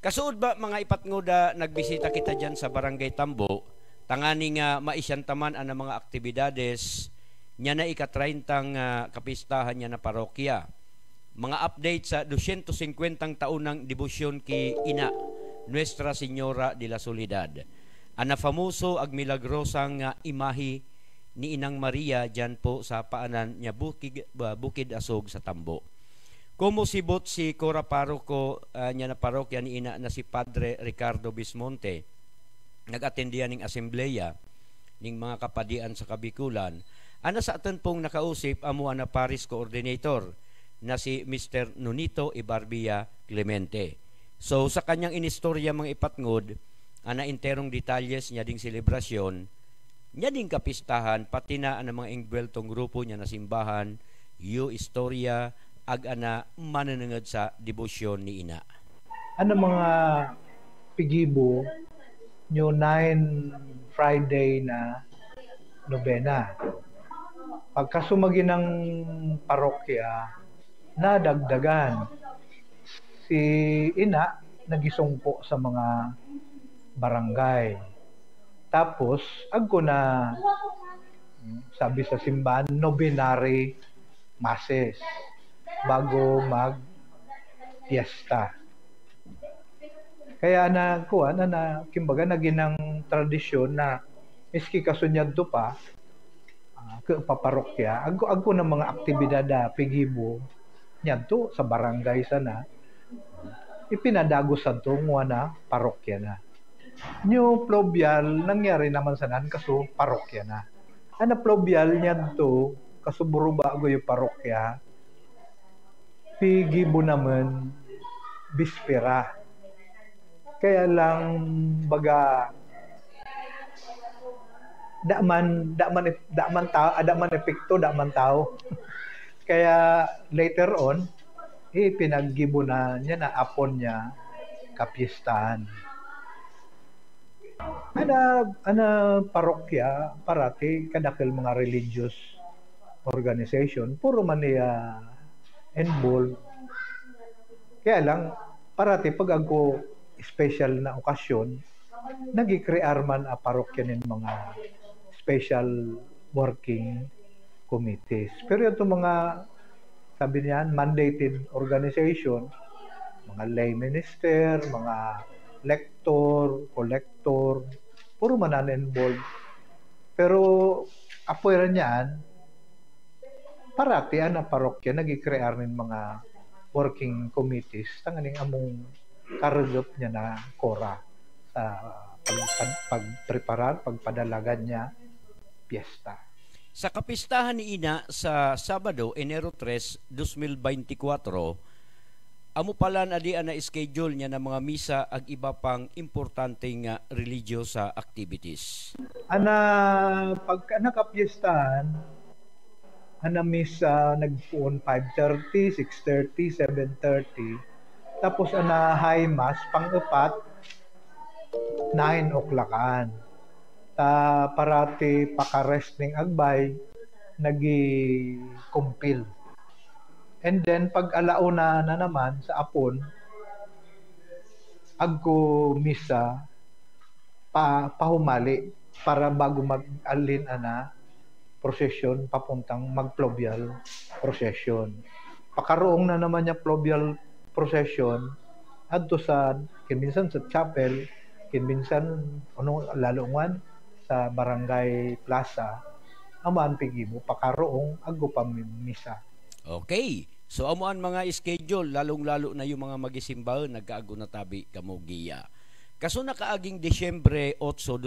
Kasuod ba mga ipatngoda nagbisita kita dyan sa Barangay Tambo, tangani nga maisyantaman ang mga aktibidades niya na ika-30 kapistahan niya na parokya. Mga update sa 250 taon ng debosyon ki Ina, Nuestra Señora de la Soledad. Ana famoso ag milagrosang imahi ni Inang Maria dyan po sa paanan niya Bukid Asog sa Tambo. Kumusibot si Cora Paroko niya na parokya ni Ina na si Padre Ricardo Bismonte. Nag-atendiya ning asembleya ning mga kapadian sa Kabikulan. Ana sa aton pong nakausip amo ana Paris Coordinator na si Mr. Nonito Ibarbia Clemente. So sa kanyang inistorya mga ipatngod, ana interong detalyes niya ding selebrasyon, niya ding kapistahan, pati na ang mga engweltong grupo niya na simbahan, istorya, ag ana mananangad sa debosyon ni Ina. Ano mga pigibo nyo 9 Friday na nobena. Pagkasumagi ng parokya, nadagdagan. Si Ina nagisungpo sa mga barangay. Tapos, agko na sabi sa simbahan, novenary masses bago mag-fiesta. Kaya na kuan na kimbaga naginang tradisyon na miski kasunyad to pa ke paparokya agko na mga aktibidad pigibo nyadto sa barangay sana ipinadagos santo na parokya na. New Plovial nangyari naman sanan kaso parokya na. Ana Plovial nyadto kaso buruba go yung parokya pigibo naman bispera. Kaya lang baga daman epekto tao. Kaya later on pinaggibo na niya na apon niya kapistahan. Ana parokya parati kadakil mga religious organization puro man niya involved. Kaya lang parati pag ako special na okasyon nagikrear man a parokya nin mga special working committees. Pero ito mga sabi niyan mandated organization, mga lay minister, mga lector, collector, puro man involved. Pero apoy niyan parati ana parokya nagikrear nin mga working committees tanganing among karugop niya na Cora sa pagpreparar, pagpadalagan niya piyesta. Sa kapistahan ni Ina sa Sabado, Enero 3, 2024, amo pala na di na schedule niya ng mga misa ag iba pang importanteng religyosa activities. Ana pagka nakapiestahan, ana misa nagpuon 5:30, 6:30, 7:30. Tapos ana high mass pang-upat 9 o'clockan. Ta parati paka-rest ning agbay nagi-compile. And then pag alauna na naman sa apon agko misa pahumali para bago mag-alin ana procession papuntang mag-Plovial procession. Pakaroong na naman niya Plovial procession adto sa kinminsan sa chapel, kinminsan lalungan sa barangay plaza amaan pigibo pakaroong aggo pa misa. Okay. So amuan mga schedule lalong-lalo na yung mga magisimbahan nagkaago na tabi kamugiya. Kaso nakaaging Disyembre 8,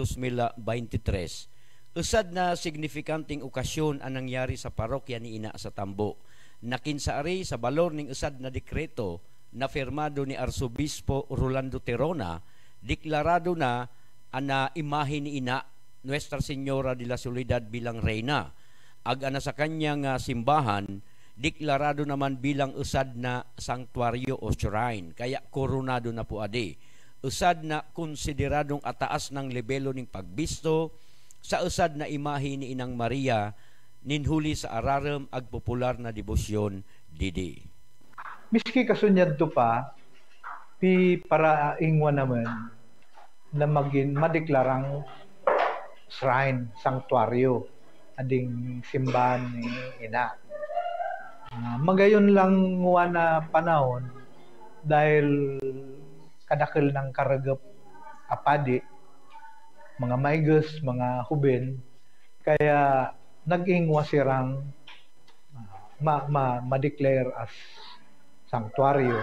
2023, usad na signifikanting okasyon ang nangyari sa parokya ni Ina sa Tambo. Nakinsaari sa balor ning usad na dekreto na firmado ni Arsobispo Rolando Terona, deklarado na ana imahe ni Ina Nuestra Señora de la Soledad bilang reyna. Ag ana sa kanyang simbahan, deklarado naman bilang usad na sanktuaryo o shrine. Kaya koronado na po adi. Usad na konsideradong ataas ng lebelo ng pagbisto sa usad na imahe ni Inang Maria ninhuli sa araram ag popular na debosyon didi. Miski kasunyad to pa para ingwa naman na madeklarang shrine, sanctuaryo, ading simbahan ni ina. Magayon lang nga na panahon dahil kadakil ng karagap apadi, mga maigus, mga huben, kaya nag-ingwa sirang ma-declare as sanctuaryo.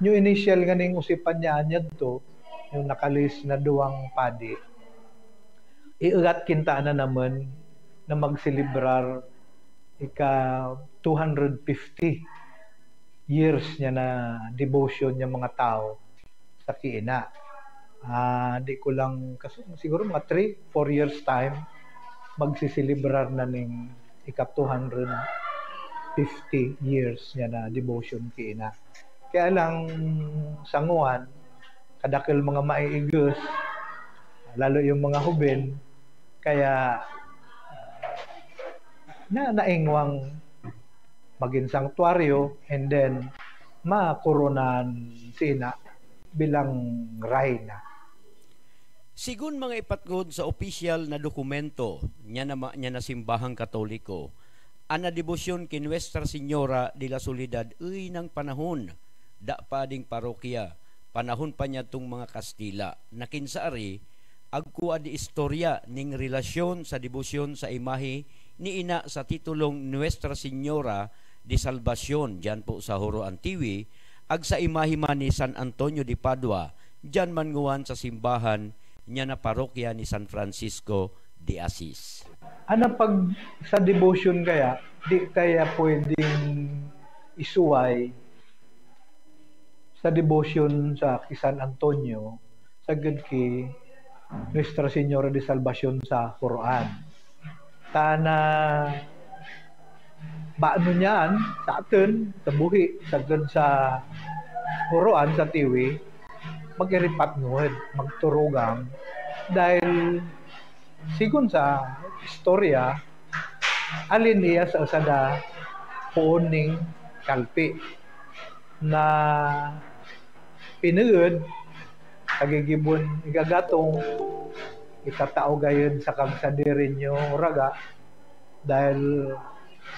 Yung initial ganing usipan niya to, yung nakalis na duwang padi, iugat kinta na naman na magselebrar ika 250 years niya na devotion niya mga tao sa kiina. Di ko lang, siguro mga 3-4 years time, magsiselebrar na ning ika 250 years niya na devotion kiina. Kaya lang sanguan, kadakil mga maiigos, lalo yung mga huben, kaya naingwang maging sanctuaryo and then makoronan sina bilang reyna. Sigun mga ipatgod sa opisyal na dokumento niya na simbahang Katoliko, ana debosyon kin Nuestra Señora de la Soledad uy ng panahon da pading parokya, panahon pa niya tong mga Kastila, na kinsaari agkuha di istorya ning relasyon sa debosyon sa imahe ni ina sa titulong Nuestra Señora de Salvacion diyan po sa Horo Antiwi, ag sa imahe man ni San Antonio de Padua diyan man nguwan sa simbahan niya na parokya ni San Francisco de Assis. Ano pag sa devotion kaya, di kaya pwedeng isuway sa devotion sa San Antonio sagad ki Nuestra Señora de Salvacion sa Quran. Tana baano niyan sa atin, sa buhi, sagad sa Quran, sa tiwi, magiripat ngod, magturugang, dahil sigun sa istorya, alin niya sa usada puoning kalpi na pinuod kagigibon igagatong itatao gayon sa kagsadirin nyo raga dahil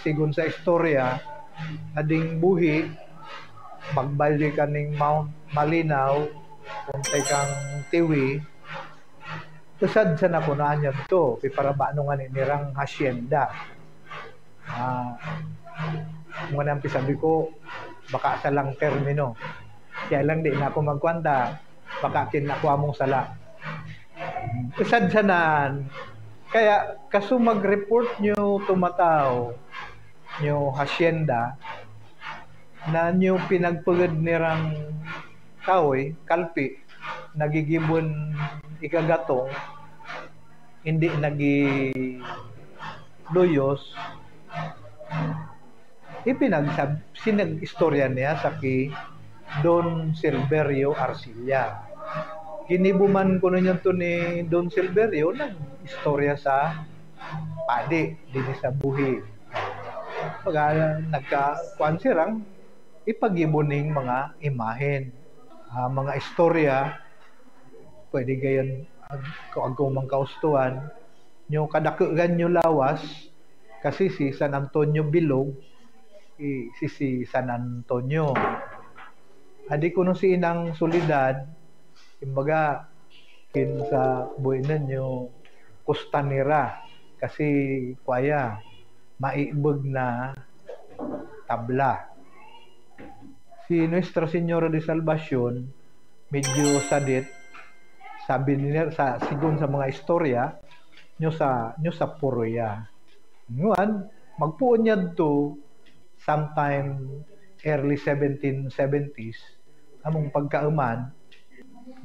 sigun sa istorya ading buhi magbali ka ning Mount Malinaw kuntay kang tiwi usad sa nakunaan yan to para ba nung nirang hacienda mga nampi sabi ko baka sa lang termino kaya lang di na ako magkwanta baka kinakuha mong sala usad sa nan kaya kaso mag-report nyo tumataw nyo hacienda na nyo pinagpagad nirang kahoy, kalpi nagigibon ikagatong hindi luyos sinag-istorya niya sa ki Don Silverio Arcilla. Ginibuman ko na to ni Don Silverio ng istorya sa padi, din sa buhi. Pag nagka-kuan sirang, ipagibuning mga imahen. Mga istorya, pwede gayon, kung mang kaustuhan, nyo kadakugan nyo lawas, kasi si San Antonio Bilog, si San Antonio. Adi ko nung si Inang Soledad, imbaga, kin sa buinan nyo, Costanera, kasi kwaya, maibag na tabla. Si Nuestra Señora de Salvacion, medyo sadit, sabi niya, sigun sa mga istorya, nyo sa Puroya. Ngayon, magpuon niya to sometime early 1770s, among pagkauman,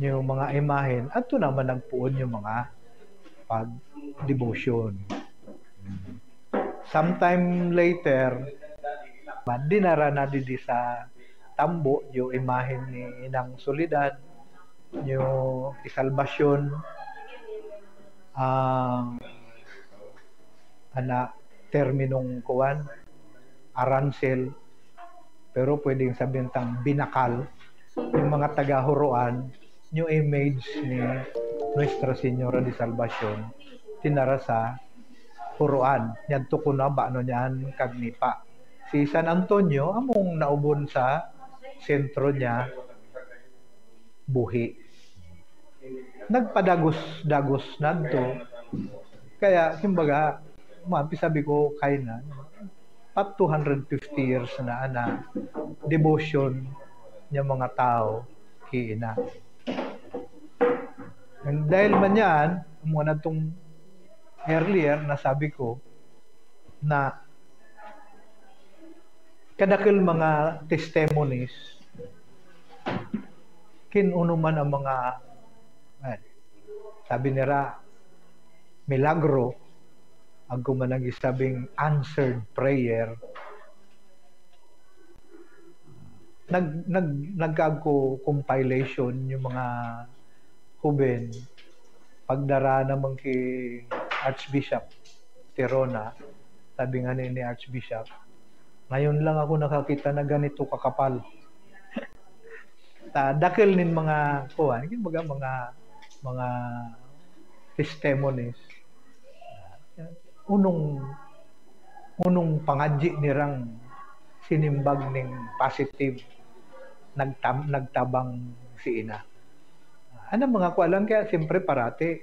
yung mga imahen, at ito naman nagpuon yung mga pag-devotion. Sometime later, dinara na di sa tambo, yung imahen ni Inang Soledad, yung isalbasyon, terminong kuwan, aransel, pero pwedeng sabihin tang binakal yung mga taga-Huruan, yung image ni Nuestra Señora de Salvacion, tinara sa Huruan. Yan to ko na ba no niyan kagnipa. Si San Antonio, among naubon sa sentro niya, buhi. Nagpadagos-dagos nadto. Kaya, kumbaga, sabi ko, kay na, pat 250 years na devotion niya mga tao kiina. And dahil man yan, muna itong earlier na sabi ko na kadakil mga testimonies kinuno man ang mga sabi nila milagro ang kumanagi sabing answered prayer nagkago compilation yung mga huben pagdara naman kay Archbishop Tirona sabi nga ni Archbishop ngayon lang ako nakakita na ganito kakapal dakil nin mga kuwan mga testimonies unong pangadji nirang sinimbag ning positive nagtabang si ina ano mga kuwalang kaya siyempre parati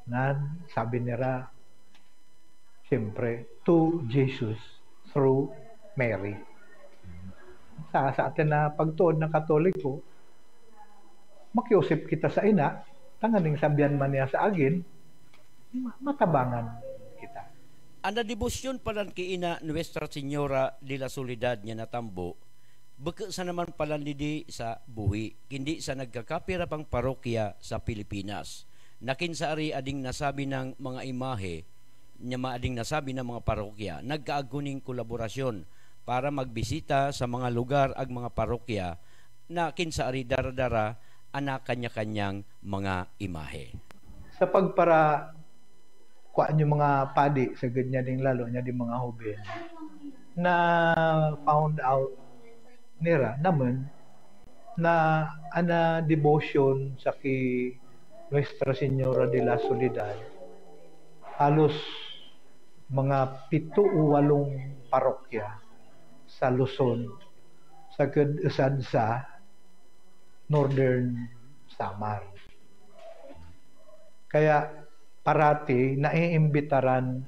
na sabi nila siyempre to Jesus through Mary sa atin na pagtuod ng Katoliko makiusip kita sa ina tanganing sabihan man niya sa agin matabangan kita. Ana debosyon palan kay ina Nuestra Señora de la Soledad niya natambo baka sa naman palan di sa buhi hindi sa nagkakapira pang parokya sa Pilipinas nakin sa ari ading nasabi ng mga imahe niya maading nasabi ng mga parokya nagkaaguning kolaborasyon para magbisita sa mga lugar ag mga parokya na kinsaari dara-dara ana kanya-kanyang mga imahe. Sa pagpara kuan yung mga padi sa ganyan ding lalo nya di mga huben na found out nira naman na ana devotion sa ki Nuestra Señora de la Soledad halos mga 7 o 8 parokya sa Luzon sa kadasad sa Northern Samar. Kaya parati naiimbitaran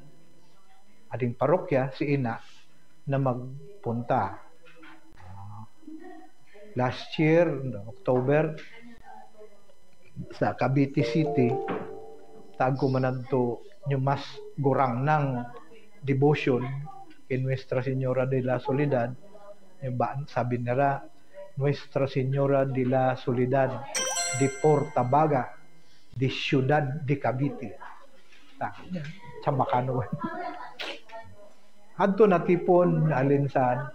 ading parokya si ina na magpunta. Last year, October, sa Cavite City, tago manadto yung mas gurang ng devotion kay Nuestra Señora de la Soledad sabi nila Nuestra Señora de la Soledad de Portabaga de Ciudad de Cavite Chabacano adto natipon alin sa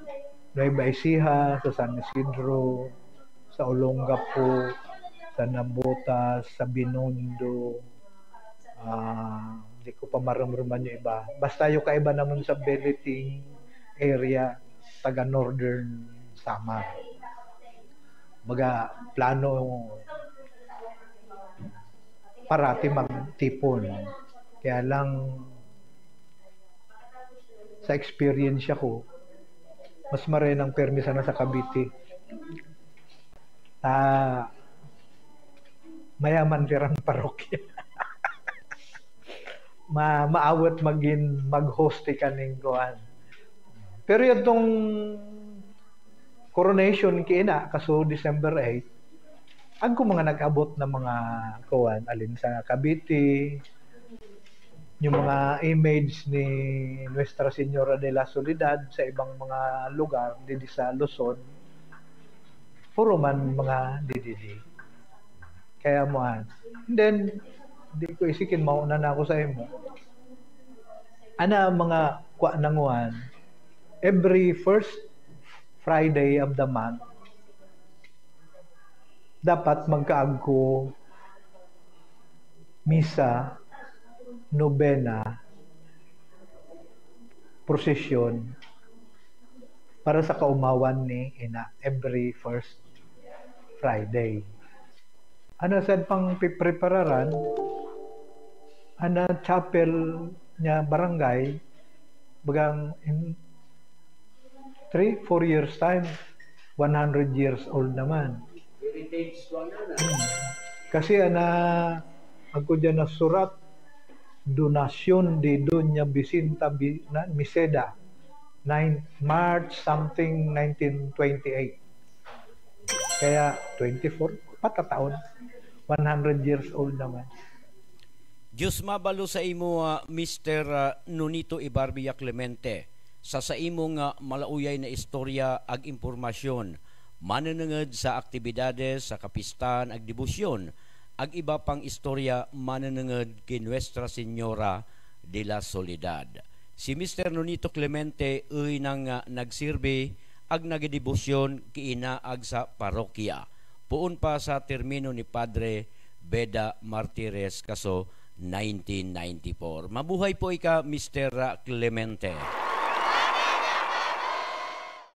Nueva Ecija sa San Isidro sa Olongapo sa Nabotas sa Binondo hindi ko pa maramdaman yung iba. Basta yung kaiba naman sa Beliting area, taga Northern Samar. Baga, plano parati magtipon. Kaya lang, sa experience ko, mas maray ng permisa na sa Cavite. Mayaman dirang parokya. maawat mag-host ka ning kuan. Pero yung coronation kina kaso December 8, ang mga nag-abot na mga kuan alin sa Cavite, yung mga image ni Nuestra Señora de la Soledad sa ibang mga lugar dito sa Luzon, puro man mga DDD. Kaya mo then di ko isikin mauna na ako sa imo. Ana mga kwa nanguan every first Friday of the month dapat magkaagko misa, nobena, prosesyon para sa kaumawan ni ina every first Friday. Ano sad pang piprepararan, ana chapel niya barangay, bagang in 3-4 years time, 100 years old naman. Heritage ko na. Kasi ako dyan na surat, donasyon de Doña Vicenta Miseda, March something 1928. Kaya 24 patataon, 100 years old naman. Diyos mabalo sa imo, Mr. Nonito Ibarbia Clemente, sa imo nga malauyay na istorya ag impormasyon, mananangad sa aktibidades sa kapistan ag debosyon, ag iba pang istorya mananangad kay Nuestra Señora de la Soledad. Si Mr. Nonito Clemente uy nang nagsirbe ag nagdebosyon kiinaag sa parokya. Puon pa sa termino ni Padre Beda Martires kaso 1994. Mabuhay po ika, Mr. Clemente.